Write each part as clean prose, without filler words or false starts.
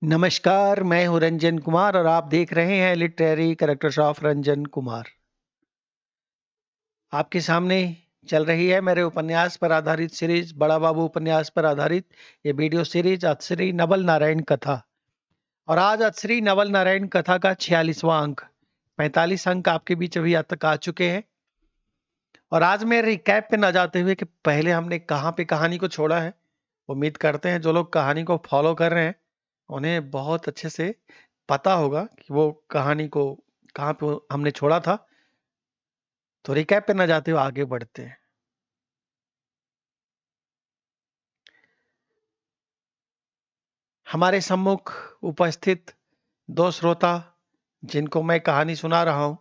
नमस्कार, मैं हूँ रंजन कुमार और आप देख रहे हैं literary characters of Ranjan Kumar. आपके सामने चल रही है मेरे उपन्यास पर आधारित सीरीज बड़ा बाबू उपन्यास पर आधारित ये वीडियो सीरीज अतश्री नवल नारायण कथा। और आज अतश्री नवल नारायण कथा का 46वां अंक 45 अंक आपके बीच अभी अब तक आ चुके हैं। और आज मैं रिकैप पे न जाते हुए कि पहले हमने कहाँ पे कहानी को छोड़ा है। उम्मीद करते हैं जो लोग कहानी को फॉलो कर रहे हैं उन्हें बहुत अच्छे से पता होगा कि वो कहानी को कहाँ पे हमने छोड़ा था। तो रिकैप पे ना जाते हुए आगे बढ़ते हैं। हमारे सम्मुख उपस्थित दो श्रोता जिनको मैं कहानी सुना रहा हूं,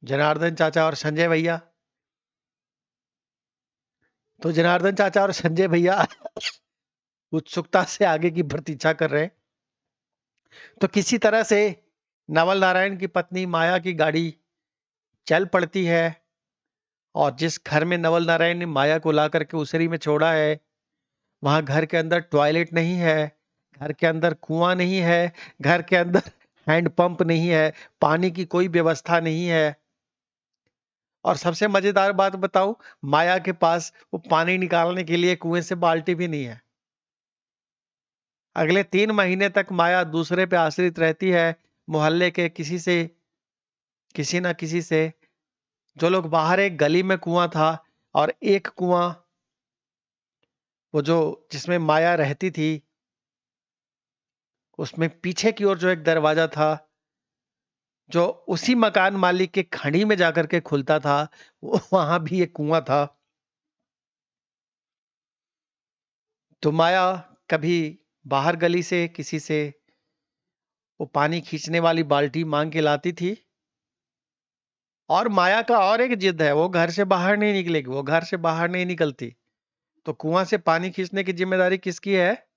जनार्दन चाचा और संजय भैया। तो जनार्दन चाचा और संजय भैया उत्सुकता से आगे की प्रतीक्षा कर रहे हैं। तो किसी तरह से नवल नारायण की पत्नी माया की गाड़ी चल पड़ती है और जिस घर में नवल नारायण ने माया को ला करके उसरी में छोड़ा है वहां घर के अंदर टॉयलेट नहीं है, घर के अंदर कुआं नहीं है, घर के अंदर हैंडपंप नहीं है, पानी की कोई व्यवस्था नहीं है। और सबसे मजेदार बात बताऊं, माया के पास वो पानी निकालने के लिए कुएं से बाल्टी भी नहीं है। अगले 3 महीने तक माया दूसरे पे आश्रित रहती है, मोहल्ले के किसी ना किसी से। जो लोग बाहर एक गली में कुआं था और एक कुआं वो जो जिसमें माया रहती थी उसमें पीछे की ओर जो एक दरवाजा था जो उसी मकान मालिक के खड़ी में जाकर के खुलता था, वो वहां भी एक कुआं था। तो माया कभी बाहर गली से किसी से वो पानी खींचने वाली बाल्टी मांग के लाती थी। और माया का और एक जिद है, वो घर से बाहर नहीं निकलेगी, वो घर से बाहर नहीं निकलती। तो कुआं से पानी खींचने की जिम्मेदारी किसकी है?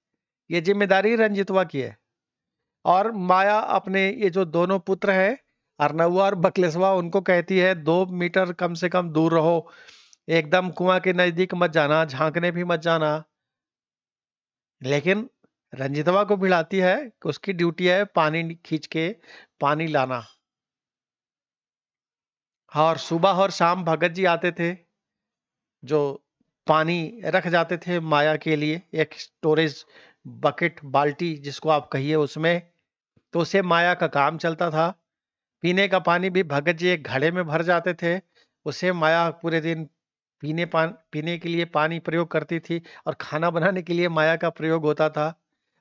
ये जिम्मेदारी रंजितवा की है। और माया अपने ये जो दोनों पुत्र हैं, अरनउआ और बकलेसवा, उनको कहती है 2 मीटर कम से कम दूर रहो, एकदम कुआं के नजदीक मत जाना, झांकने भी मत जाना। लेकिन रंजितवा को भिड़ाती है कि उसकी ड्यूटी है पानी खींच के पानी लाना। हाँ, और सुबह और शाम भगत जी आते थे जो पानी रख जाते थे माया के लिए, एक स्टोरेज बकेट बाल्टी जिसको आप कहिए उसमें। तो उससे माया का काम चलता था। पीने का पानी भी भगत जी एक घड़े में भर जाते थे, उससे माया पूरे दिन पीने के लिए पानी प्रयोग करती थी और खाना बनाने के लिए माया का प्रयोग होता था।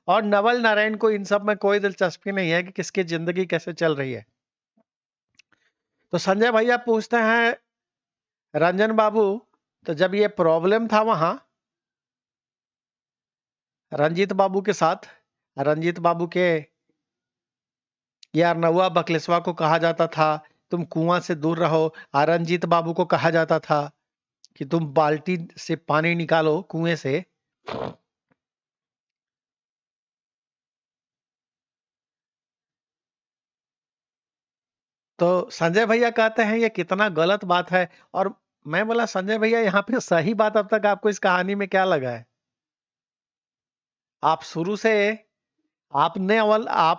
और नवल नारायण को इन सब में कोई दिलचस्पी नहीं है कि किसकी जिंदगी कैसे चल रही है। तो संजय भैया पूछते हैं, रंजन बाबू, तो जब ये प्रॉब्लम था वहां रंजीत बाबू के साथ, रंजीत बाबू के या नौवा बकलेसवा को कहा जाता था तुम कुआं से दूर रहो, और रंजीत बाबू को कहा जाता था कि तुम बाल्टी से पानी निकालो कुएं से। तो संजय भैया कहते हैं ये कितना गलत बात है। और मैं बोला संजय भैया यहाँ पे सही बात अब तक आपको इस कहानी में क्या लगा है? आप शुरू से आप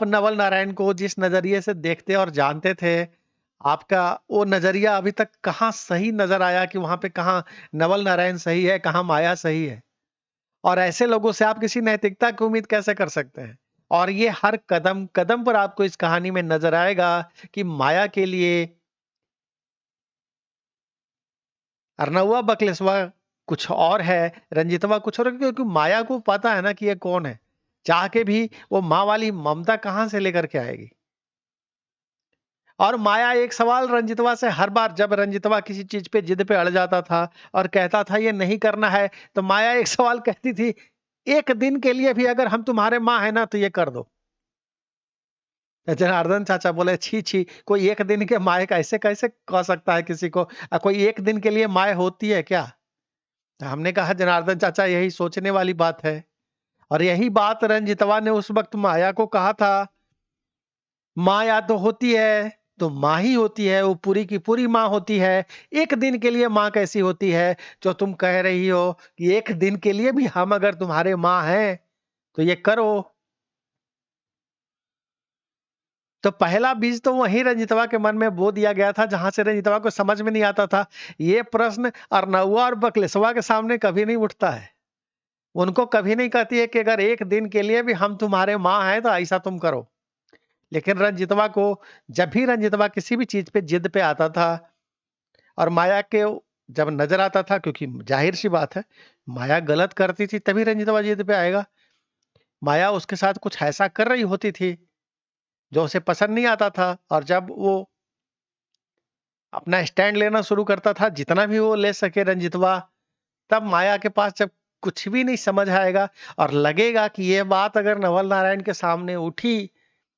नवल नारायण को जिस नजरिए से देखते और जानते थे, आपका वो नजरिया अभी तक कहाँ सही नजर आया कि वहां पे कहाँ नवल नारायण सही है, कहाँ माया सही है? और ऐसे लोगों से आप किसी नैतिकता की उम्मीद कैसे कर सकते हैं? और ये हर कदम कदम पर आपको इस कहानी में नजर आएगा कि माया के लिए अरनउआ बकलेसवा कुछ और है, रंजीतवा कुछ और है, क्योंकि माया को पता है ना कि ये कौन है। चाह के भी वो माँ वाली ममता कहां से लेकर के आएगी? और माया एक सवाल रंजितवा से हर बार जब रंजितवा किसी चीज पे जिद पे अड़ जाता था और कहता था ये नहीं करना है, तो माया एक सवाल कहती थी, एक दिन के लिए भी अगर हम तुम्हारे माँ है ना तो ये कर दो। जनार्दन चाचा बोले छी छी, कोई एक दिन के माए का ऐसे कैसे कह सकता है किसी को? कोई एक दिन के लिए माए होती है क्या? तो हमने कहा जनार्दन चाचा यही सोचने वाली बात है। और यही बात रंजितवा ने उस वक्त माया को कहा था। माँ या तो होती है तो माँ ही होती है, वो पूरी की पूरी माँ होती है। एक दिन के लिए माँ कैसी होती है? जो तुम कह रही हो कि एक दिन के लिए भी हम अगर तुम्हारे माँ हैं तो ये करो। तो पहला बीज तो वहीं रंजीतवा के मन में बो दिया गया था, जहां से रंजीतवा को समझ में नहीं आता था। ये प्रश्न अर्नउआ और बकलेशवा के सामने कभी नहीं उठता है। उनको कभी नहीं कहती है कि अगर एक दिन के लिए भी हम तुम्हारे माँ हैं तो ऐसा तुम करो। लेकिन रंजीतवा को, जब भी रंजीतवा किसी भी चीज पे जिद पे आता था और माया के जब नजर आता था, क्योंकि जाहिर सी बात है माया गलत करती थी तभी रंजीतवा जिद पे आएगा। माया उसके साथ कुछ ऐसा कर रही होती थी जो उसे पसंद नहीं आता था, और जब वो अपना स्टैंड लेना शुरू करता था, जितना भी वो ले सके रंजीतवा, तब माया के पास जब कुछ भी नहीं समझ आएगा और लगेगा कि ये बात अगर नवल नारायण के सामने उठी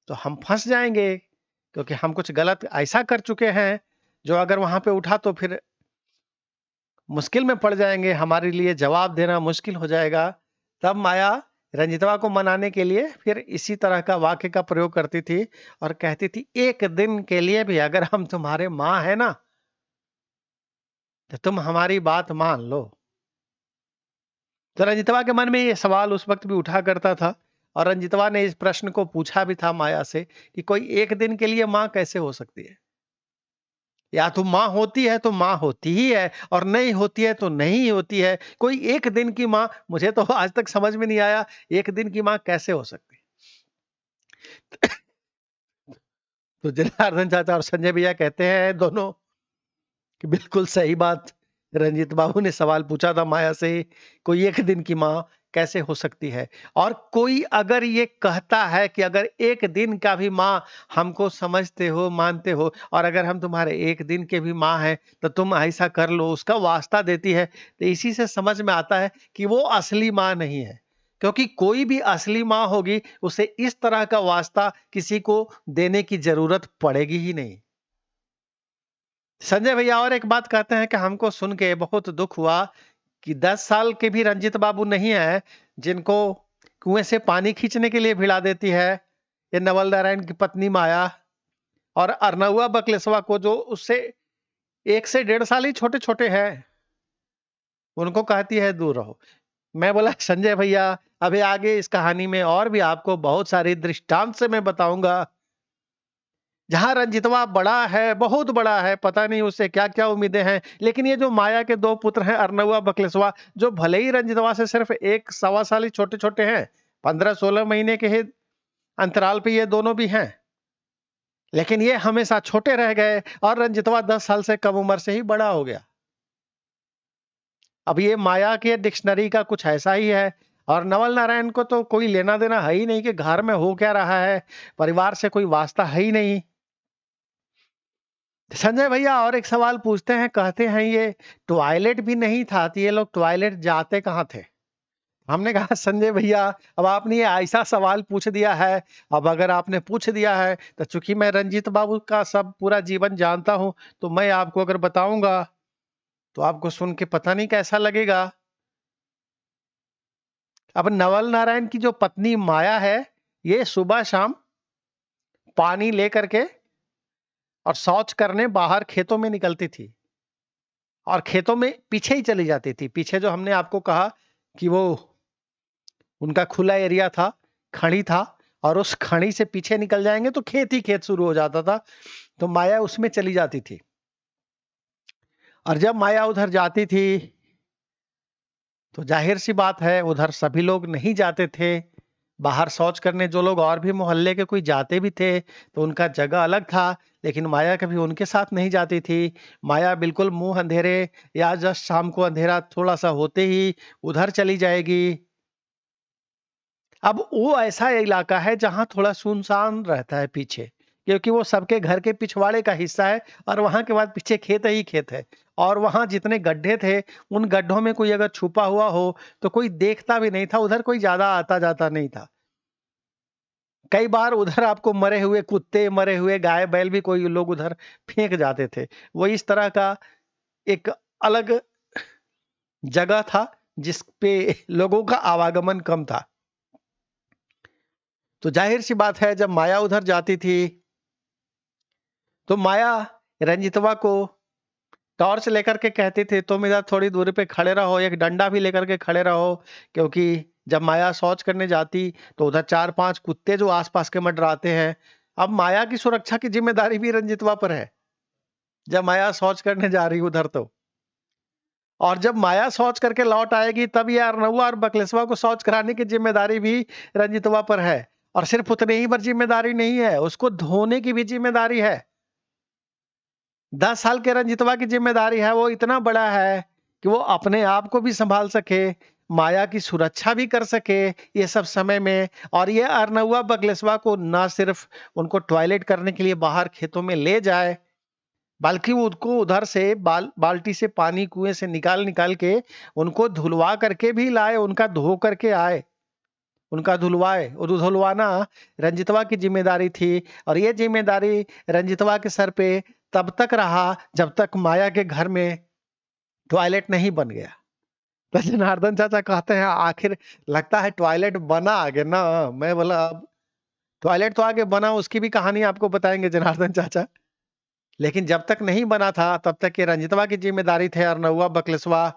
तो हम फंस जाएंगे, क्योंकि हम कुछ गलत ऐसा कर चुके हैं जो अगर वहां पे उठा तो फिर मुश्किल में पड़ जाएंगे, हमारे लिए जवाब देना मुश्किल हो जाएगा। तब माया रंजीतवा को मनाने के लिए फिर इसी तरह का वाक्य का प्रयोग करती थी और कहती थी, एक दिन के लिए भी अगर हम तुम्हारे माँ है ना तो तुम हमारी बात मान लो। तो रंजीतवा के मन में ये सवाल उस वक्त भी उठा करता था, और रंजीतवा ने इस प्रश्न को पूछा भी था माया से कि कोई एक दिन के लिए माँ कैसे हो सकती है? या तो माँ होती है तो माँ होती ही है, और नहीं होती है तो नहीं होती है। कोई एक दिन की माँ, मुझे तो आज तक समझ में नहीं आया एक दिन की माँ कैसे हो सकती है। तो जनार्दन चाचा और संजय भैया कहते हैं दोनों कि बिल्कुल सही बात रंजीत बाबू ने सवाल पूछा था माया से, कोई एक दिन की माँ कैसे हो सकती है? और कोई अगर ये कहता है कि अगर एक दिन का भी माँ हमको समझते हो, मानते हो, और अगर हम तुम्हारे एक दिन के भी माँ हैं तो तुम ऐसा कर लो, उसका वास्ता देती है, तो इसी से समझ में आता है कि वो असली माँ नहीं है। क्योंकि कोई भी असली माँ होगी उसे इस तरह का वास्ता किसी को देने की जरूरत पड़ेगी ही नहीं। संजय भैया और एक बात कहते हैं कि हमको सुन के बहुत दुख हुआ कि 10 साल के भी रंजीत बाबू नहीं है जिनको कुएं से पानी खींचने के लिए भिड़ा देती है ये नवल नारायण की पत्नी माया, और अर्नउआ बकलेसवा को जो उससे 1 से 1.5 साल ही छोटे छोटे हैं उनको कहती है दूर रहो। मैं बोला संजय भैया अभी आगे इस कहानी में और भी आपको बहुत सारी दृष्टांत से मैं बताऊंगा, जहां रंजितवा बड़ा है, बहुत बड़ा है, पता नहीं उससे क्या क्या उम्मीदें हैं, लेकिन ये जो माया के दो पुत्र हैं अर्नउआ बकलेसवा, जो भले ही रंजितवा से सिर्फ 1 सवा साल ही छोटे छोटे हैं, 15-16 महीने के ही अंतराल पे ये दोनों भी हैं, लेकिन ये हमेशा छोटे रह गए और रंजितवा 10 साल से कम उम्र से ही बड़ा हो गया। अब ये माया के डिक्शनरी का कुछ ऐसा ही है, और नवल नारायण को तो कोई लेना देना है ही नहीं कि घर में हो क्या रहा है, परिवार से कोई वास्ता है ही नहीं। संजय भैया और एक सवाल पूछते हैं, कहते हैं ये टॉयलेट भी नहीं था तो ये लोग टॉयलेट जाते कहाँ थे? हमने कहा संजय भैया अब आपने ये ऐसा सवाल पूछ दिया है, अब अगर आपने पूछ दिया है तो चूंकि मैं रंजीत बाबू का सब पूरा जीवन जानता हूं तो मैं आपको अगर बताऊंगा तो आपको सुन के पता नहीं कैसा लगेगा। अब नवल नारायण की जो पत्नी माया है, ये सुबह शाम पानी लेकर के और शौच करने बाहर खेतों में निकलती थी, और खेतों में पीछे ही चली जाती थी। पीछे जो हमने आपको कहा कि वो उनका खुला एरिया था, खड़ी था, और उस खड़ी से पीछे निकल जाएंगे तो खेत ही खेत शुरू हो जाता था, तो माया उसमें चली जाती थी। और जब माया उधर जाती थी तो जाहिर सी बात है उधर सभी लोग नहीं जाते थे। बाहर शौच करने जो लोग और भी मोहल्ले के कोई जाते भी थे तो उनका जगह अलग था, लेकिन माया कभी उनके साथ नहीं जाती थी। माया बिल्कुल मुंह अंधेरे या जस्ट शाम को अंधेरा थोड़ा सा होते ही उधर चली जाएगी। अब वो ऐसा इलाका है जहां थोड़ा सुनसान रहता है पीछे, क्योंकि वो सबके घर के पिछवाड़े का हिस्सा है, और वहां के बाद पीछे खेत ही खेत है, और वहां जितने गड्ढे थे उन गड्ढों में कोई अगर छुपा हुआ हो तो कोई देखता भी नहीं था, उधर कोई ज्यादा आता जाता नहीं था। कई बार उधर आपको मरे हुए कुत्ते, मरे हुए गाय बैल भी कोई लोग उधर फेंक जाते थे। वो इस तरह का एक अलग जगह था जिस पे लोगों का आवागमन कम था। तो जाहिर सी बात है जब माया उधर जाती थी तो माया रंजितवा को टॉर्च लेकर के कहती थी तुम इधर थोड़ी दूरी पे खड़े रहो, एक डंडा भी लेकर के खड़े रहो, क्योंकि जब माया शौच करने जाती तो उधर 4-5 कुत्ते जो आसपास के मंडराते हैं, अब माया की सुरक्षा की जिम्मेदारी भी रंजितवा पर है। जब माया शौच करने जा रही उधर तो, और जब माया शौच करके लौट आएगी तब ये अर्नवा और बकलेशवा को शौच कराने की जिम्मेदारी भी रंजितवा पर है। और सिर्फ उतने ही पर जिम्मेदारी नहीं है, उसको धोने की भी जिम्मेदारी है। 10 साल के रंजितवा की जिम्मेदारी है, वो इतना बड़ा है कि वो अपने आप को भी संभाल सके, माया की सुरक्षा भी कर सके ये सब समय में। और ये अर्नवा बकलेशवा को ना सिर्फ उनको टॉयलेट करने के लिए बाहर खेतों में ले जाए, बल्कि वो उनको उधर से बाल्टी से पानी कुएं से निकाल निकाल के उनको धुलवा करके भी लाए, उनका धो करके आए, उनका धुलवाए। और धुलवाना रंजितवा की जिम्मेदारी थी। और ये जिम्मेदारी रंजितवा के सर पे तब तक रहा जब तक माया के घर में टॉयलेट नहीं बन गया। तो जनार्दन चाचा कहते हैं आखिर लगता है टॉयलेट बना आगे ना। मैं बोला अब टॉयलेट तो आगे बना, उसकी भी कहानी आपको बताएंगे जनार्दन चाचा। लेकिन जब तक नहीं बना था तब तक ये रंजितवा की जिम्मेदारी थे, अर्नवा बकलेशवा,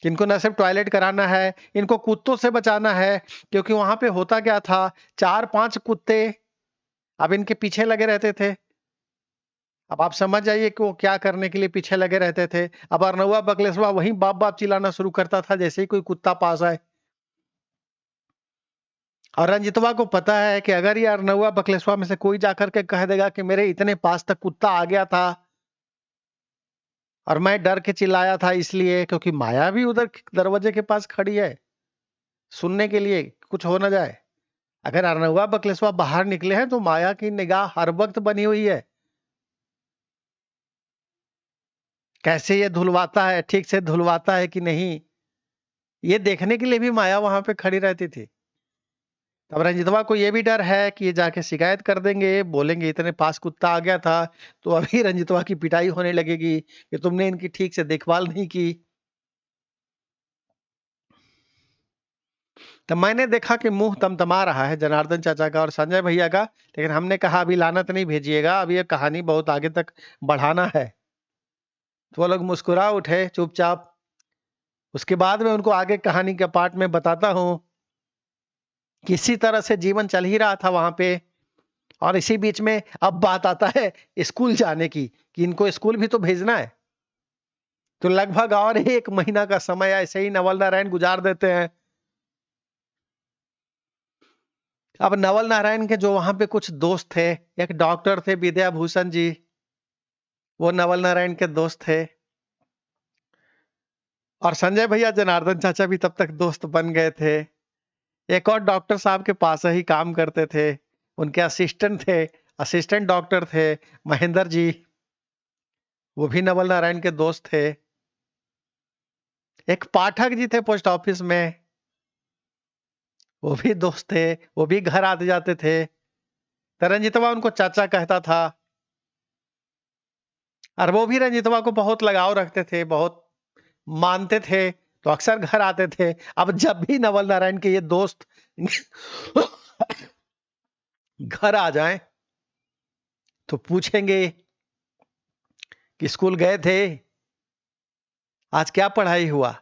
कि इनको न सिर्फ टॉयलेट कराना है, इनको कुत्तों से बचाना है। क्योंकि वहां पे होता क्या था, 4-5 कुत्ते अब इनके पीछे लगे रहते थे। अब आप समझ जाइए कि वो क्या करने के लिए पीछे लगे रहते थे। अब अर्नवा बकलेशवा वहीं बाप बाप चिल्लाना शुरू करता था जैसे ही कोई कुत्ता पास आए। और रंजितवा को पता है कि अगर ये अर्नवा बकलेशवा में से कोई जाकर के कह देगा कि मेरे इतने पास तक कुत्ता आ गया था और मैं डर के चिल्लाया था इसलिए क्योंकि माया भी उधर दरवाजे के पास खड़ी है सुनने के लिए, कुछ हो ना जाए। अगर अर्नवा बकलेशवा बाहर निकले हैं तो माया की निगाह हर वक्त बनी हुई है, कैसे ये धुलवाता है, ठीक से धुलवाता है कि नहीं, ये देखने के लिए भी माया वहां पे खड़ी रहती थी। अब रंजितवा को ये भी डर है कि ये जाके शिकायत कर देंगे, बोलेंगे इतने पास कुत्ता आ गया था, तो अभी रंजितवा की पिटाई होने लगेगी कि तुमने इनकी ठीक से देखभाल नहीं की। तो मैंने देखा कि मुंह तमतमा रहा है जनार्दन चाचा का और संजय भैया का, लेकिन हमने कहा अभी लानत नहीं भेजिएगा, अभी ये कहानी बहुत आगे तक बढ़ाना है। तो वो लोग मुस्कुरा उठे चुपचाप। उसके बाद में उनको आगे कहानी के पार्ट में बताता हूं। किसी तरह से जीवन चल ही रहा था वहां पे। और इसी बीच में अब बात आता है स्कूल जाने की, कि इनको स्कूल भी तो भेजना है। तो लगभग और 1 महीना का समय ऐसे ही नवल नारायण गुजार देते हैं। अब नवल नारायण के जो वहां पे कुछ दोस्त थे, एक डॉक्टर थे विद्याभूषण जी, वो नवल नारायण के दोस्त थे। और संजय भैया जनार्दन चाचा भी तब तक दोस्त बन गए थे। एक और डॉक्टर साहब के पास ही काम करते थे, उनके असिस्टेंट थे, असिस्टेंट डॉक्टर थे महेंद्र जी, वो भी नवल नारायण के दोस्त थे। एक पाठक जी थे पोस्ट ऑफिस में, वो भी दोस्त थे, वो भी घर आते जाते थे। तो रंजितवा उनको चाचा कहता था और वो भी रंजितवा को बहुत लगाव रखते थे, बहुत मानते थे, तो अक्सर घर आते थे। अब जब भी नवल नारायण के ये दोस्त घर आ जाएं तो पूछेंगे कि स्कूल गए थे, आज क्या पढ़ाई हुआ।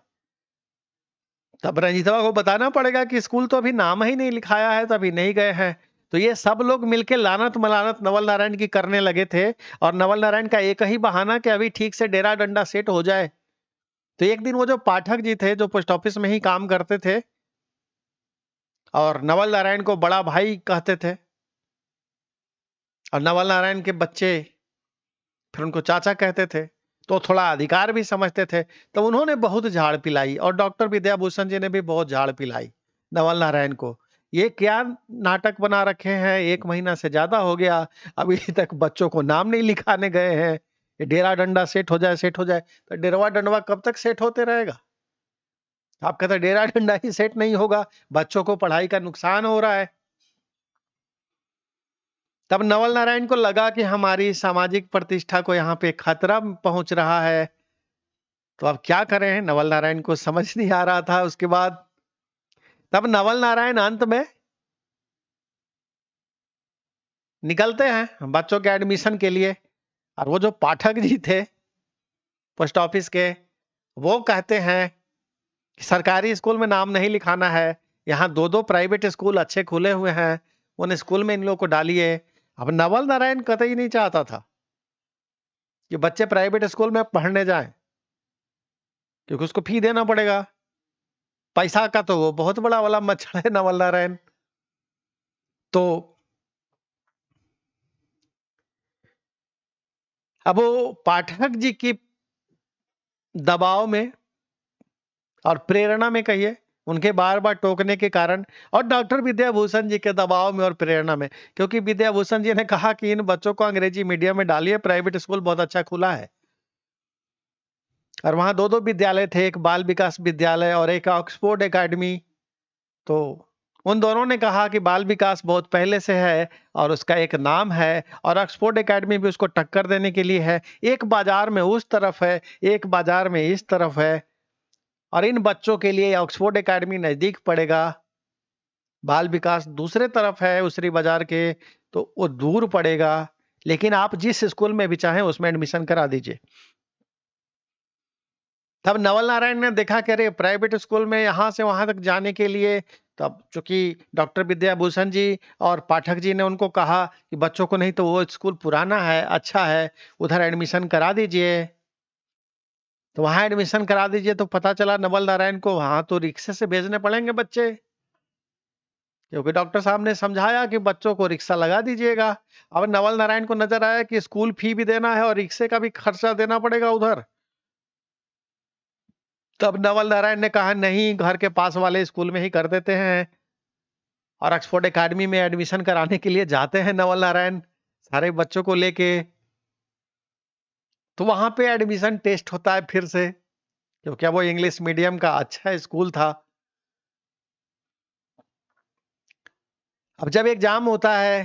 तब रंजीतवा को बताना पड़ेगा कि स्कूल तो अभी नाम ही नहीं लिखाया है, तो अभी नहीं गए हैं। तो ये सब लोग मिलके लानत मलानत नवल नारायण की करने लगे थे। और नवल नारायण का एक ही बहाना कि अभी ठीक से डेरा डंडा सेट हो जाए। तो एक दिन वो जो पाठक जी थे, जो पोस्ट ऑफिस में ही काम करते थे और नवल नारायण को बड़ा भाई कहते थे, और नवल नारायण के बच्चे फिर उनको चाचा कहते थे, तो थोड़ा अधिकार भी समझते थे। तो उन्होंने बहुत झाड़ पिलाई और डॉक्टर विद्याभूषण जी ने भी बहुत झाड़ पिलाई नवल नारायण को। ये क्या नाटक बना रखे हैं, 1 महीना से ज्यादा हो गया, अभी तक बच्चों को नाम नहीं लिखाने गए हैं। ये डेरा डंडा सेट हो जाए, सेट हो जाए। तो डेरवा डंडवा कब तक सेट होते रहेगा। आप कहते डेरा डंडा ही सेट नहीं होगा, बच्चों को पढ़ाई का नुकसान हो रहा है। तब नवल नारायण को लगा कि हमारी सामाजिक प्रतिष्ठा को यहाँ पे खतरा पहुंच रहा है, तो अब क्या करें, नवल नारायण को समझ नहीं आ रहा था। उसके बाद तब नवल नारायण अंत में निकलते हैं बच्चों के एडमिशन के लिए। और वो जो पाठक जी थे पोस्ट ऑफिस के, वो कहते हैं कि सरकारी स्कूल में नाम नहीं लिखाना है, यहाँ 2-2 प्राइवेट स्कूल अच्छे खुले हुए हैं, उन स्कूल में इन लोगों को डालिए। अब नवल नारायण कतई नहीं चाहता था कि बच्चे प्राइवेट स्कूल में पढ़ने जाएं, क्योंकि उसको फी देना पड़ेगा। पैसा का तो वो बहुत बड़ा वाला मच्छर है नवल नारायण। तो अब वो पाठक जी की दबाव में और प्रेरणा में कहिए, उनके बार-बार टोकने के कारण, और डॉक्टर विद्याभूषण जी के दबाव में और प्रेरणा में, क्योंकि विद्याभूषण जी ने कहा कि इन बच्चों को अंग्रेजी मीडियम में डालिए, प्राइवेट स्कूल बहुत अच्छा खुला है। और वहाँ 2-2 विद्यालय थे, एक बाल विकास विद्यालय और एक ऑक्सफोर्ड एकेडमी। तो उन दोनों ने कहा कि बाल विकास बहुत पहले से है और उसका एक नाम है, और ऑक्सफोर्ड एकेडमी भी उसको टक्कर देने के लिए है। एक बाजार में उस तरफ है, एक बाजार में इस तरफ है, और इन बच्चों के लिए ऑक्सफोर्ड एकेडमी नजदीक पड़ेगा, बाल विकास दूसरे तरफ है उसरी बाजार के, तो वो दूर पड़ेगा। लेकिन आप जिस स्कूल में भी चाहें उसमें एडमिशन करा दीजिए। तब नवल नारायण ने देखा कि अरे प्राइवेट स्कूल में यहाँ से वहां तक जाने के लिए, तब चूंकि डॉक्टर विद्याभूषण जी और पाठक जी ने उनको कहा कि बच्चों को नहीं तो वो स्कूल पुराना है, अच्छा है, उधर एडमिशन करा दीजिए। तो वहां एडमिशन करा दीजिए, तो पता चला नवल नारायण को वहां तो रिक्शे से भेजने पड़ेंगे बच्चे, क्योंकि डॉक्टर साहब ने समझाया कि बच्चों को रिक्शा लगा दीजिएगा। अब नवल नारायण को नजर आया कि स्कूल फी भी देना है और रिक्शे का भी खर्चा देना पड़ेगा उधर। तब नवल नारायण ने कहा नहीं, घर के पास वाले स्कूल में ही कर देते हैं, और ऑक्सफोर्ड एकेडमी में एडमिशन कराने के लिए जाते हैं नवल नारायण सारे बच्चों को लेके। तो वहां पे एडमिशन टेस्ट होता है फिर से, क्योंकि वो इंग्लिश मीडियम का अच्छा स्कूल था। अब जब एग्जाम होता है,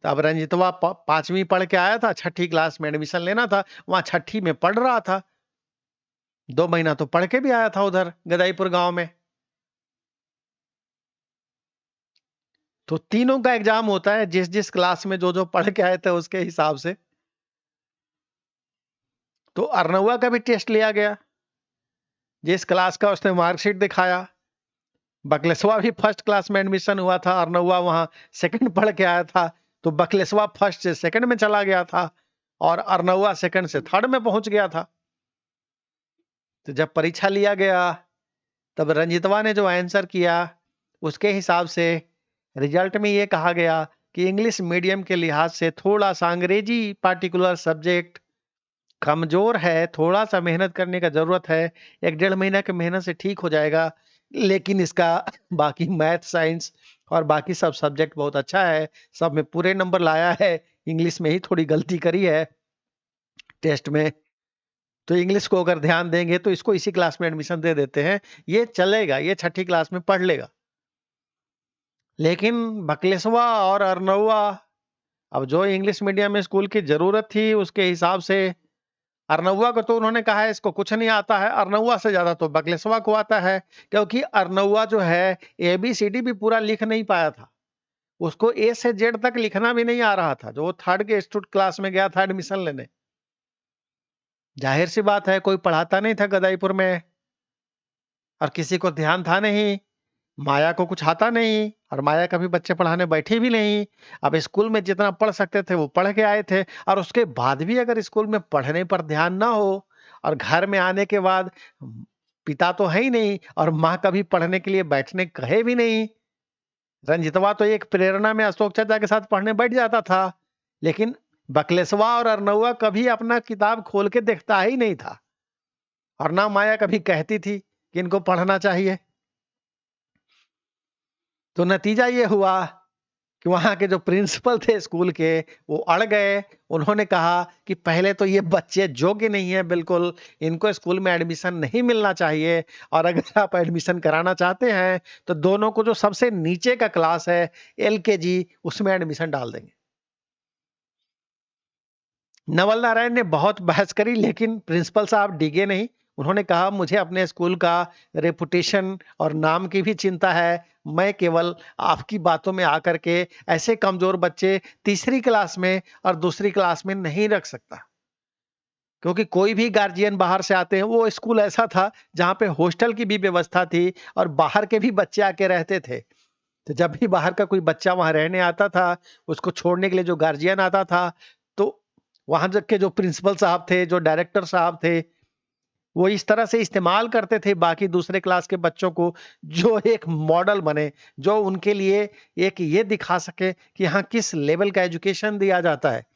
तब रंजितवा 5वीं पढ़ के आया था, 6ठी क्लास में एडमिशन लेना था, वहां 6ठी में पढ़ रहा था। 2 महीना तो पढ़ के भी आया था उधर गदाईपुर गांव में। तो तीनों का एग्जाम होता है, जिस जिस क्लास में जो जो पढ़ के आए थे उसके हिसाब से। तो अर्नवा का भी टेस्ट लिया गया, जिस क्लास का उसने मार्कशीट दिखाया। बकलेसवा भी फर्स्ट क्लास में एडमिशन हुआ था, अर्नवा वहां सेकंड पढ़ के आया था, तो बकलेसवा फर्स्ट से सेकंड में चला गया था और अर्नवा सेकंड से थर्ड में पहुंच गया था। तो जब परीक्षा लिया गया, तब रंजितवा ने जो आंसर किया उसके हिसाब से रिजल्ट में ये कहा गया कि इंग्लिश मीडियम के लिहाज से थोड़ा सा अंग्रेजी पार्टिकुलर सब्जेक्ट कमजोर है, थोड़ा सा मेहनत करने का जरूरत है, 1-1.5 महीना की मेहनत से ठीक हो जाएगा। लेकिन इसका बाकी मैथ, साइंस और बाकी सब सब्जेक्ट बहुत अच्छा है, सब में पूरे नंबर लाया है, इंग्लिश में ही थोड़ी गलती करी है टेस्ट में। तो इंग्लिश को अगर ध्यान देंगे तो इसको इसी क्लास में एडमिशन दे देते हैं, ये चलेगा, ये 6ठी क्लास में पढ़ लेगा। लेकिन बकलेसवा और अर्नवा, अब जो इंग्लिश मीडियम में स्कूल की जरूरत थी उसके हिसाब से, अर्नवा को तो उन्होंने कहा है इसको कुछ नहीं आता है, अर्नवा से ज्यादा तो बकलेसवा को आता है, क्योंकि अर्नवा जो है ABCD भी पूरा लिख नहीं पाया था, उसको A से Z तक लिखना भी नहीं आ रहा था, जो वो थर्ड के स्टूडेंट क्लास में गया था एडमिशन लेने। जाहिर सी बात है, कोई पढ़ाता नहीं था गदाईपुर में और किसी को ध्यान था नहीं, माया को कुछ आता नहीं, और माया कभी बच्चे पढ़ाने बैठी भी नहीं। अब स्कूल में जितना पढ़ सकते थे वो पढ़ के आए थे, और उसके बाद भी अगर स्कूल में पढ़ने पर ध्यान ना हो और घर में आने के बाद पिता तो है ही नहीं और माँ कभी पढ़ने के लिए बैठने कहे भी नहीं। रंजितवा तो एक प्रेरणा में अशोक चाचा के साथ पढ़ने बैठ जाता था, लेकिन बकलेसवा और अर्नवा कभी अपना किताब खोल के देखता ही नहीं था, और ना माया कभी कहती थी कि इनको पढ़ना चाहिए। तो नतीजा ये हुआ कि वहाँ के जो प्रिंसिपल थे स्कूल के, वो अड़ गए। उन्होंने कहा कि पहले तो ये बच्चे योग्य नहीं है बिल्कुल, इनको स्कूल में एडमिशन नहीं मिलना चाहिए, और अगर आप एडमिशन कराना चाहते हैं तो दोनों को जो सबसे नीचे का क्लास है LKG, उसमें एडमिशन डाल देंगे। नवल नारायण ने बहुत बहस करी, लेकिन प्रिंसिपल साहब डिगे नहीं। उन्होंने कहा मुझे अपने स्कूल का रेपुटेशन और नाम की भी चिंता है, मैं केवल आपकी बातों में आकर के ऐसे कमजोर बच्चे तीसरी क्लास में और दूसरी क्लास में नहीं रख सकता। क्योंकि कोई भी गार्जियन बाहर से आते हैं, वो स्कूल ऐसा था जहां पे हॉस्टल की भी व्यवस्था थी और बाहर के भी बच्चे आके रहते थे। तो जब भी बाहर का कोई बच्चा वहाँ रहने आता था, उसको छोड़ने के लिए जो गार्जियन आता था, तो वहाँ के जो प्रिंसिपल साहब थे, जो डायरेक्टर साहब थे, वो इस तरह से इस्तेमाल करते थे बाकी दूसरे क्लास के बच्चों को, जो एक मॉडल बने, जो उनके लिए एक ये दिखा सके कि हाँ, किस लेवल का एजुकेशन दिया जाता है।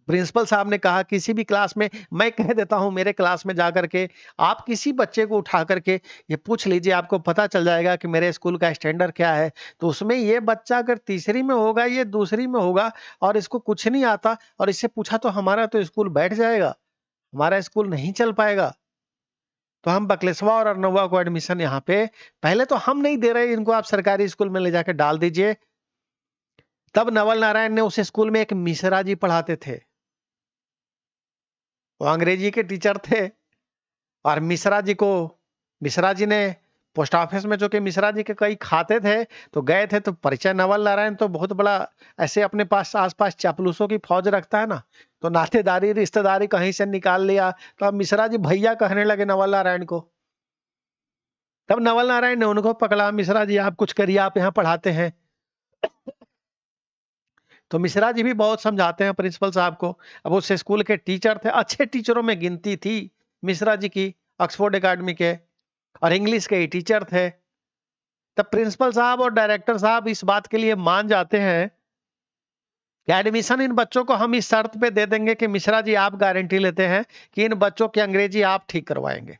प्रिंसिपल साहब ने कहा किसी भी क्लास में, मैं कह देता हूं मेरे क्लास में जाकर के आप किसी बच्चे को उठा करके ये पूछ लीजिए, आपको पता चल जाएगा कि मेरे स्कूल का स्टैंडर्ड क्या है। तो उसमें ये बच्चा अगर तीसरी में होगा, ये दूसरी में होगा और इसको कुछ नहीं आता और इससे पूछा तो हमारा तो स्कूल बैठ जाएगा, हमारा स्कूल नहीं चल पाएगा। तो हम बकलेसवा और अरनवा को एडमिशन यहाँ पे पहले तो हम नहीं दे रहे, इनको आप सरकारी स्कूल में ले जाकर डाल दीजिए। तब नवल नारायण ने उस स्कूल में एक मिश्रा जी पढ़ाते थे, वो अंग्रेजी के टीचर थे। और मिश्रा जी ने पोस्ट ऑफिस में, जो कि मिश्रा जी के कई खाते थे, तो गए थे तो परिचय, नवल नारायण तो बहुत बड़ा ऐसे अपने पास आसपास चापलूसों की फौज रखता है ना, तो नातेदारी रिश्तेदारी कहीं से निकाल लिया, तो अब मिश्रा जी भैया कहने लगे नवल नारायण को। तब नवल नारायण ने उनको पकड़ा, मिश्रा जी आप कुछ करिए, आप यहाँ पढ़ाते हैं। तो मिश्रा जी भी बहुत समझाते हैं प्रिंसिपल साहब को। अब उस स्कूल के टीचर थे, अच्छे टीचरों में गिनती थी मिश्रा जी की, ऑक्सफोर्ड एकेडमी के, और इंग्लिश के ही टीचर थे। तब प्रिंसिपल साहब और डायरेक्टर साहब इस बात के लिए मान जाते हैं कि एडमिशन इन बच्चों को हम इस शर्त पे दे देंगे कि मिश्रा जी आप गारंटी लेते हैं कि इन बच्चों की अंग्रेजी आप ठीक करवाएंगे,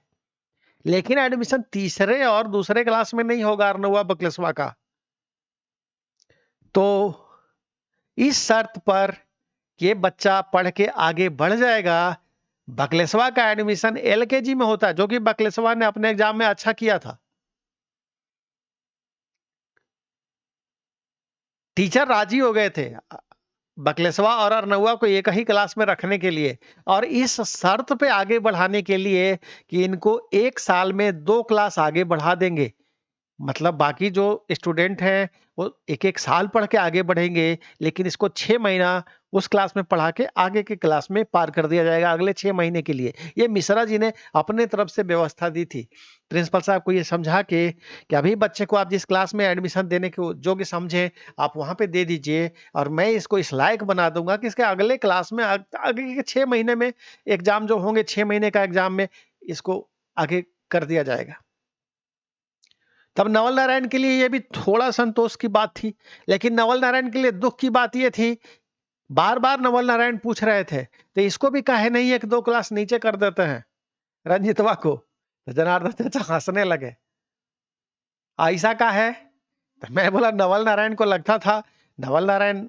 लेकिन एडमिशन तीसरे और दूसरे क्लास में नहीं होगा अरनवा बकलेसवा का। तो इस शर्त पर ये बच्चा पढ़ के आगे बढ़ जाएगा। बकलेसवा का एडमिशन एलकेजी में होता है, जो कि बकलेसवा ने अपने एग्जाम में अच्छा किया था। टीचर राजी हो गए थे बकलेसवा और अरनवा को एक ही क्लास में रखने के लिए, और इस शर्त पे आगे बढ़ाने के लिए कि इनको 1 साल में 2 क्लास आगे बढ़ा देंगे। मतलब बाकी जो स्टूडेंट हैं वो 1-1 साल पढ़ के आगे बढ़ेंगे, लेकिन इसको 6 महीना उस क्लास में पढ़ा के आगे की क्लास में पार कर दिया जाएगा अगले 6 महीने के लिए। ये मिश्रा जी ने अपने तरफ से व्यवस्था दी थी। प्रिंसिपल साहब को ये समझा के कि अभी बच्चे को आप जिस क्लास में एडमिशन देने के योग्य समझें, आप वहाँ पे दे दीजिए, और मैं इसको इस लायक बना दूँगा कि इसके अगले क्लास में आगे के 6 महीने में एग्ज़ाम जो होंगे, 6 महीने का एग्ज़ाम में इसको आगे कर दिया जाएगा। तब नवल नारायण के लिए ये भी थोड़ा संतोष की बात थी, लेकिन नवल नारायण के लिए दुःख की बात ये थी, बार-बार नवल नारायण पूछ रहे थे, तो इसको भी काहे नहीं 1-2 क्लास नीचे कर देते हैं, रंजीतवा को। तो जनार्दन चाचा हँसने लगे, ऐसा का है? तो मैं बोला नवल नारायण को लगता था, नवल नारायण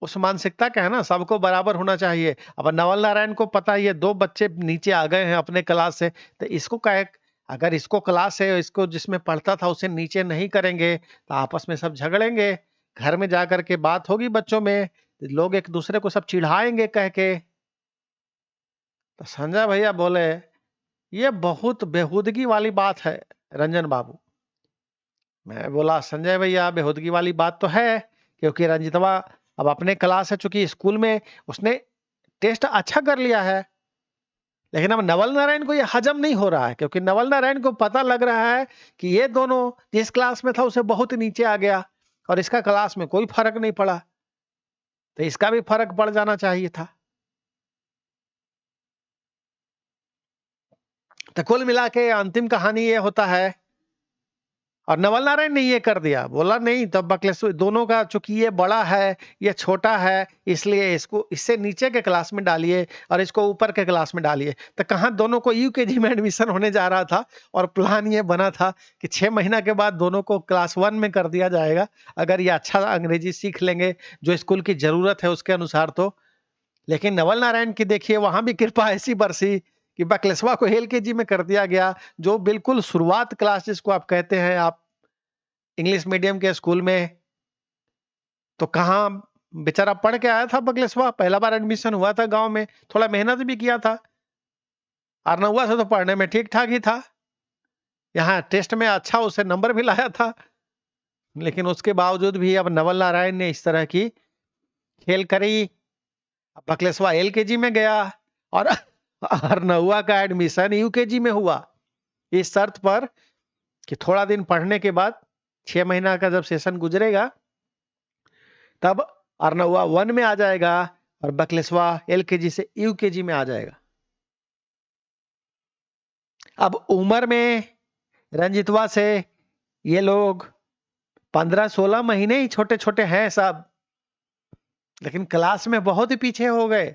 उस मानसिकता का है ना, सबको बराबर होना चाहिए। अब नवल नारायण को पता है ये 2 बच्चे नीचे आ गए हैं अपने क्लास से, तो इसको काहे, अगर इसको क्लास है, इसको जिसमें पढ़ता था उसे नीचे नहीं करेंगे, तो आपस में सब झगड़ेंगे। घर में जाकर के बात होगी बच्चों में, लोग एक दूसरे को सब चिढ़ाएँगे कह के। तो संजय भैया बोले, "ये बहुत बेहूदगी वाली बात है रंजन बाबू।" मैं बोला, "संजय भैया बेहूदगी वाली बात तो है, क्योंकि रंजितवा अब अपने क्लास है, चूँकि स्कूल में उसने टेस्ट अच्छा कर लिया है, लेकिन अब नवल नारायण को ये हजम नहीं हो रहा है, क्योंकि नवल नारायण को पता लग रहा है कि ये दोनों जिस क्लास में था उससे बहुत नीचे आ गया और इसका क्लास में कोई फ़र्क नहीं पड़ा, तो इसका भी फ़र्क पड़ जाना चाहिए था।" तो कुल मिला के अंतिम कहानी ये होता है, और नवल नारायण ने ये कर दिया, बोला नहीं, तब बकलेश्वर दोनों का, चूंकि ये बड़ा है ये छोटा है, इसलिए इसको इससे नीचे के क्लास में डालिए और इसको ऊपर के क्लास में डालिए। तो कहाँ दोनों को यूकेजी में एडमिशन होने जा रहा था, और प्लान ये बना था कि 6 महीना के बाद दोनों को क्लास 1 में कर दिया जाएगा, अगर ये अच्छा अंग्रेजी सीख लेंगे जो स्कूल की जरूरत है उसके अनुसार तो। लेकिन नवल नारायण की देखिए वहां भी कृपा ऐसी बरसी कि बकलेसवा को एलकेजी में कर दिया गया, जो बिल्कुल शुरुआत क्लास जिसको आप कहते हैं आप इंग्लिश मीडियम के स्कूल में। तो कहाँ बेचारा पढ़ के आया था बकलेसवा, पहला बार एडमिशन हुआ था गांव में, थोड़ा मेहनत भी किया था, और नौवा से तो पढ़ने में ठीक ठाक ही था, यहाँ टेस्ट में अच्छा उसे नंबर भी लाया था। लेकिन उसके बावजूद भी अब नवल नारायण ने इस तरह की खेल करी। बकलेसवा एलकेजी में गया और नौवा का एडमिशन यूकेजी में हुआ, इस शर्त पर कि थोड़ा दिन पढ़ने के बाद 6 महीना का जब सेशन गुजरेगा तब अर्नवा 1 में आ जाएगा और बकलेसवा LKG से UKG में आ जाएगा। अब उम्र में रंजितवा से ये लोग 15-16 महीने ही छोटे छोटे हैं सब, लेकिन क्लास में बहुत ही पीछे हो गए,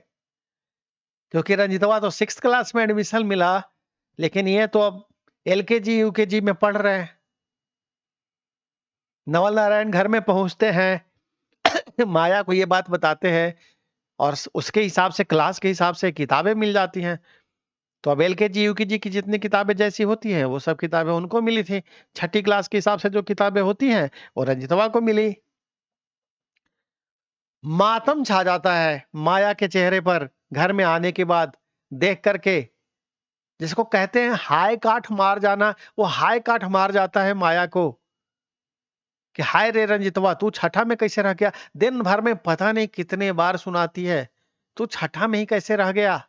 क्योंकि रंजितवा तो 6th क्लास में एडमिशन मिला, लेकिन ये तो अब LKG UKG में पढ़ रहे हैं। नवल नारायण घर में पहुंचते हैं माया को ये बात बताते हैं और उसके हिसाब से क्लास के हिसाब से किताबें मिल जाती हैं। तो अब LKG UKG की जितनी किताबें जैसी होती हैं वो सब किताबें उनको मिली थी। 6ठी क्लास के हिसाब से जो किताबें होती हैं वो रंजितवा को मिली। मातम छा जाता है माया के चेहरे पर घर में आने के बाद देख करके, जिसको कहते हैं हाय काठ मार जाना, वो हाय काठ मार जाता है माया को कि हाय रे रंजितवा, तू छठा में कैसे रह गया? दिन भर में पता नहीं कितने बार सुनाती है, तू छठा में ही कैसे रह गया?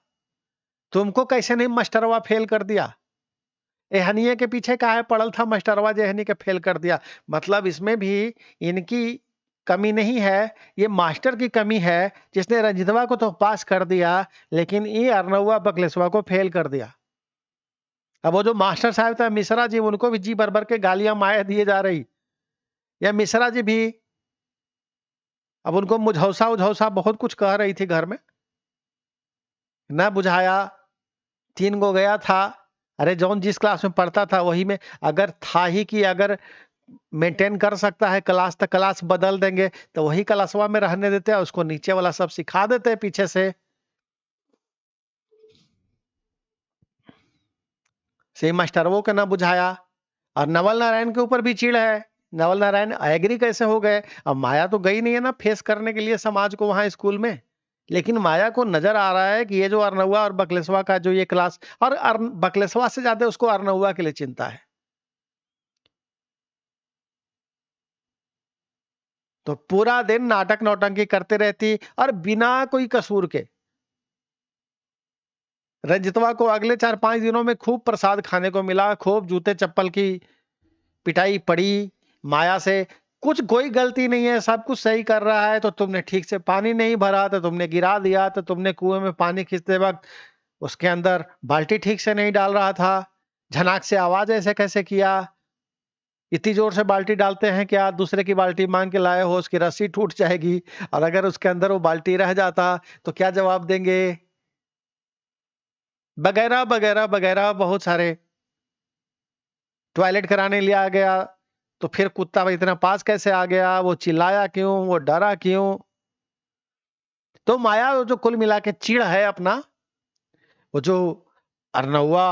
तुमको कैसे नहीं मास्टरवा फेल कर दिया? एहनिये के पीछे काहे पड़ल था मास्टरवा जे एहनी के फेल कर दिया? मतलब इसमें भी इनकी कमी नहीं है, ये मास्टर की कमी है, जिसने रंजितवा को तो पास कर दिया, लेकिन ये अर्नवा बकलेसवा को फेल कर दिया। अब वो जो मास्टर साहब था मिश्रा जी, उनको भी जी भर भर के गालियां माया दिए जा रही। या मिश्रा जी भी अब उनको मुझौसा उझौसा बहुत कुछ कह रही थी घर में, न बुझाया। 3 गो गया था, अरे जौन जिस क्लास में पढ़ता था वही में, अगर था ही कि अगर मेंटेन कर सकता है क्लास तो क्लास बदल देंगे, तो वही क्लासवा में रहने देते हैं, उसको नीचे वाला सब सिखा देते हैं पीछे से मास्टरों के ना बुझाया। और नवल नारायण के ऊपर भी चिढ़ है, नवल नारायण एग्री कैसे हो गए? अब माया तो गई नहीं है ना फेस करने के लिए समाज को वहां स्कूल में, लेकिन माया को नजर आ रहा है कि ये जो अर्नवा और बकलेसवा का जो ये क्लास, और बकलेसवा से ज्यादा उसको अर्नवा के लिए चिंता है। तो पूरा दिन नाटक नौटंकी करते रहती और बिना कोई कसूर के। रंजितवा को अगले 4-5 दिनों में खूब प्रसाद खाने को मिला, खूब जूते चप्पल की पिटाई पड़ी माया से। कुछ कोई गलती नहीं है, सब कुछ सही कर रहा है, तो तुमने ठीक से पानी नहीं भरा, तो तुमने गिरा दिया, तो तुमने कुएं में पानी खींचते वक्त उसके अंदर बाल्टी ठीक से नहीं डाल रहा था, झनाक से आवाज ऐसे कैसे किया, इतनी जोर से बाल्टी डालते हैं कि आप दूसरे की बाल्टी मांग के लाए हो, उसकी रस्सी टूट जाएगी, और अगर उसके अंदर वो बाल्टी रह जाता तो क्या जवाब देंगे, वगैरह वगैरह वगैरह बहुत सारे। टॉयलेट कराने लिया गया तो फिर कुत्ता इतना पास कैसे आ गया, वो चिल्लाया क्यों, वो डरा क्यों? तो माया जो कुल मिला के चिड़ है अपना, वो जो अर्नवा